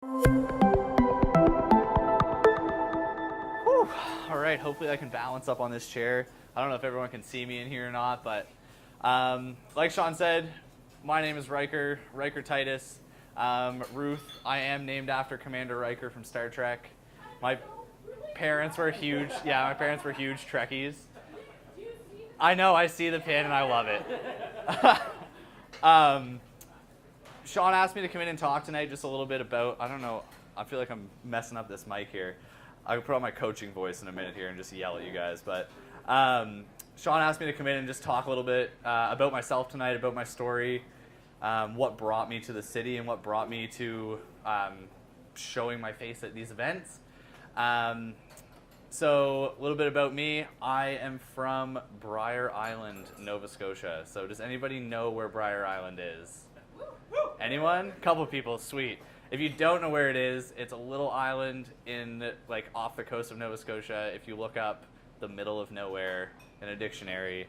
Whew. All right, hopefully I can balance up on this chair. I don't know if everyone can see me in here or not, but like Sean said, my name is Ryker Titus. Ruth, I am named after Commander Ryker from Star Trek. My parents were huge, my parents were huge Trekkies. I know, I see the pin and I love it. Sean asked me to come in and talk tonight just a little bit about, I don't know, I feel like I'm messing up this mic here. I can put on my coaching voice in a minute here and just yell at you guys, but Sean asked me to come in and just talk a little bit about myself tonight, about my story, what brought me to the city and what brought me to showing my face at these events. So a little bit about me. I am from Briar Island, Nova Scotia. So does anybody know where Briar Island is? Anyone? A couple of people, sweet. If you don't know where it is, it's a little island in off the coast of Nova Scotia. If you look up the middle of nowhere in a dictionary,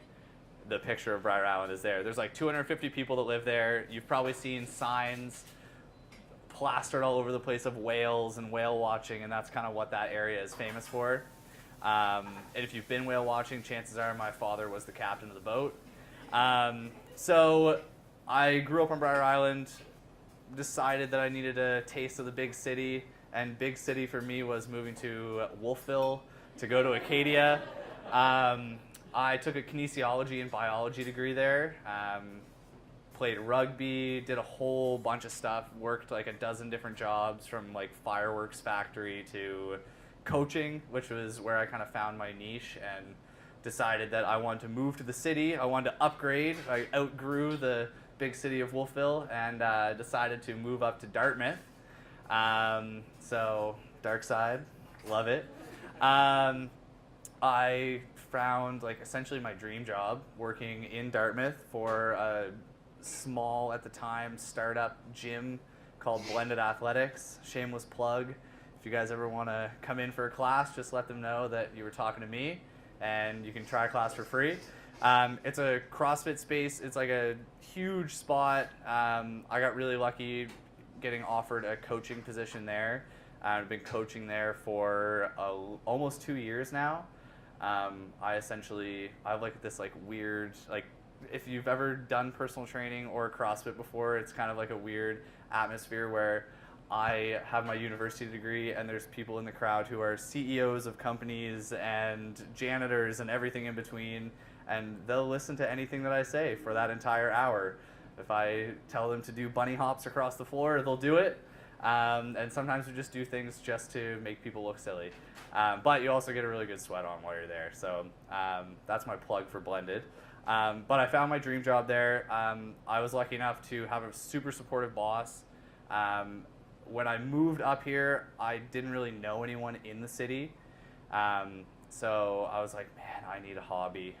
the picture of Briar Island is there. There's like 250 people that live there. You've probably seen signs plastered all over the place of whales and whale watching, and that's kind of what that area is famous for. And if you've been whale watching, chances are my father was the captain of the boat. So I grew up on Briar Island, decided that I needed a taste of the big city, and big city for me was moving to Wolfville to go to Acadia. I took a kinesiology and biology degree there, played rugby, did a whole bunch of stuff, worked like a dozen different jobs from like fireworks factory to coaching, which was where I kind of found my niche and decided that I wanted to move to the city. I wanted to upgrade. I outgrew the big city of Wolfville and decided to move up to Dartmouth. So dark side, love it. I found essentially my dream job working in Dartmouth for a small, at the time, startup gym called Blended Athletics. Shameless plug. If you guys ever want to come in for a class, just let them know that you were talking to me and you can try a class for free. It's a CrossFit space. It's like a huge spot. I got really lucky getting offered a coaching position there. I've been coaching there for almost 2 years now. I have this weird, if you've ever done personal training or CrossFit before, it's kind of like a weird atmosphere where I have my university degree and there's people in the crowd who are CEOs of companies and janitors and everything in between, and they'll listen to anything that I say for that entire hour. If I tell them to do bunny hops across the floor, they'll do it. And sometimes we just do things just to make people look silly. But you also get a really good sweat on while you're there. So that's my plug for Blended. But I found my dream job there. I was lucky enough to have a super supportive boss. When I moved up here, I didn't really know anyone in the city. So I was like, man, I need a hobby.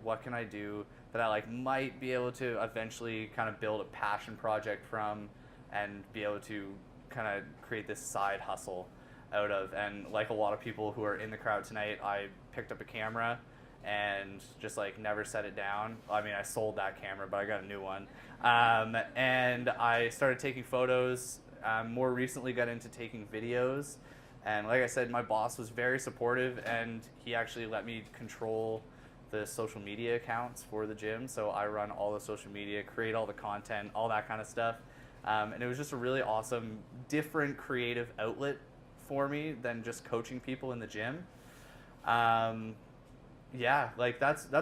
What can I do that I might be able to eventually kind of build a passion project from and be able to kind of create this side hustle out of. And like a lot of people who are in the crowd tonight, I picked up a camera and just never set it down. I mean, I sold that camera, but I got a new one. And I started taking photos. More recently got into taking videos. And like I said, my boss was very supportive, and he actually let me control the social media accounts for the gym. So I run all the social media, create all the content, all that kind of stuff. And it was just a really awesome, different creative outlet for me than just coaching people in the gym. That's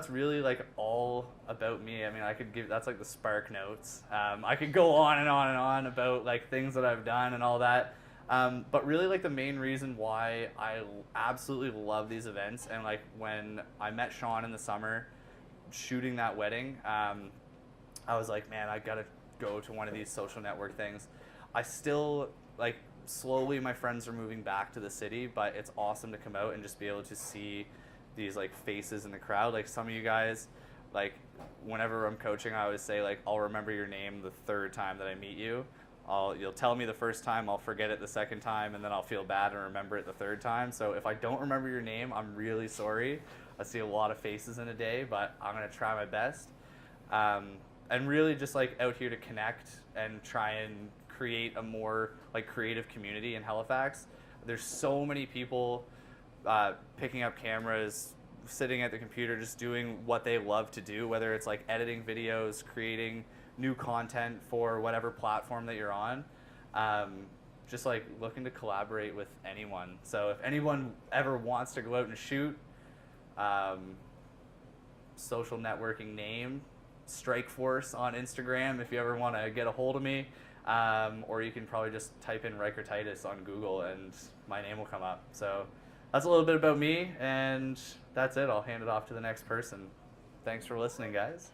really all about me. I mean, I could give, that's the Spark Notes. I could go on and on and on about things that I've done and all that. But really the main reason why I absolutely love these events, and when I met Sean in the summer shooting that wedding, I was like, man, I gotta go to one of these social network things. I still slowly my friends are moving back to the city, but it's awesome to come out and just be able to see these faces in the crowd. Some of you guys, whenever I'm coaching, I always say I'll remember your name the third time that I meet you. You'll tell me the first time, I'll forget it the second time, and then I'll feel bad and remember it the third time. So if I don't remember your name, I'm really sorry. I see a lot of faces in a day, but I'm gonna try my best. And really just out here to connect and try and create a more like creative community in Halifax. There's so many people picking up cameras, sitting at the computer, just doing what they love to do, whether it's like editing videos, creating new content for whatever platform that you're on. Just like looking to collaborate with anyone. So if anyone ever wants to go out and shoot, social networking name, Strikeforce on Instagram if you ever want to get a hold of me. Or you can probably just type in Ryker Titus on Google and my name will come up. So that's a little bit about me, and that's it. I'll hand it off to the next person. Thanks for listening, guys.